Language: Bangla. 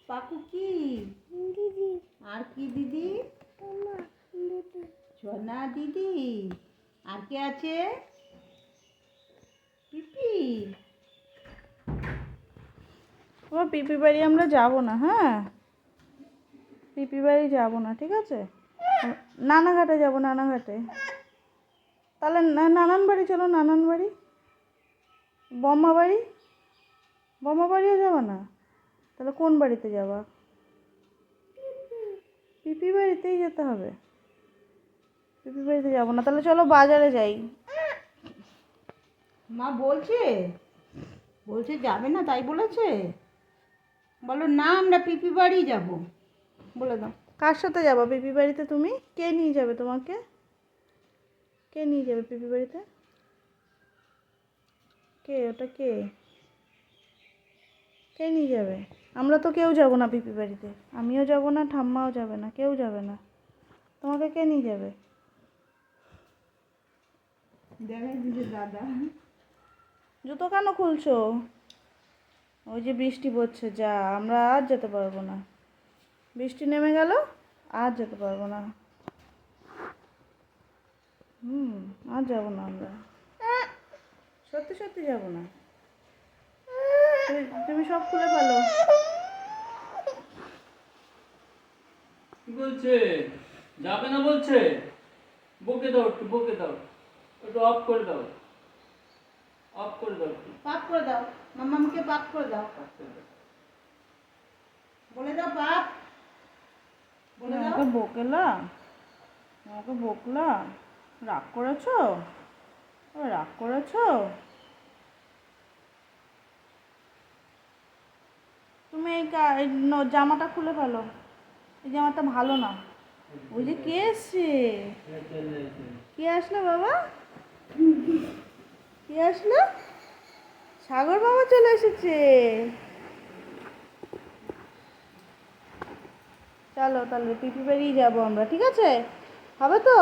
পাকু কি দিদি? আর কি দিদি? সোনা দিদি। আর কে আছে? পিপি। ও পিপি বাড়ি আমরা যাব না, হ্যাঁ পিপি বাড়ি যাব না, ঠিক আছে? নানাঘাটে যাব, নানাঘাটে। তাহলে নানান বাড়ি চলো, নানান বাড়ি। বম্মা বাড়ি, বম্মা বাড়িও যাবো না? তাহলে কোন বাড়িতে যাবা? পিপি বাড়িতেই যেতে হবে। পিপি বাড়িতে যাবো না, তাহলে চলো বাজারে যাই। মা বলছে বলছে যাবে না, তাই বলেছে? বলো না, আমরা পিপি বাড়ি যাব, বলে দাও। কার সাথে যাবা পিপি বাড়িতে তুমি? কে নিয়ে যাবে তোমাকে? কে নিয়ে যাবে পিপি বাড়িতে? কে ওটা? কে কে নিয়ে যাবে? আমরা তো কেউ যাব না পিপি বাড়িতে। আমিও যাব না, ঠাম্মাও যাবে না, কেউ যাবে না। তোমাকে কে নিয়ে যাবে? দেখাই দিচ্ছে দাদা। জুতো কেন খুলছো? ওই যে বৃষ্টি পড়ছে, যা আমরা আর যেতে পারবো না। বৃষ্টি নেমে গেল, আর যেতে পারবো না। আর যাবো না আমরা, সত্যি সত্যি যাবো না। তুমি সব খুলে ফেলো। কি বলছে? যাবে না বলছে? বকে দাও, একটু বকে দাও, একটু অফ করে দাও, অফ করে দাও একটু। পাক করে দাও, মাম্মামকে পাক করে দাও, বলে দাও পাপ, বলে দাও। আমাকে বকেলা, আমাকে বকলা, রাগ করেছো? রাগ করেছো? তুমি এই জামাটা খুলে ফেলো, এই জামাটা ভালো না। ওই যে কে এসছে? কে আসলো বাবা? কে আসলো? সাগর বাবা চলে এসেছে। চলো তাহলে পিপি বাড়ি যাবো আমরা, ঠিক আছে? হবে তো?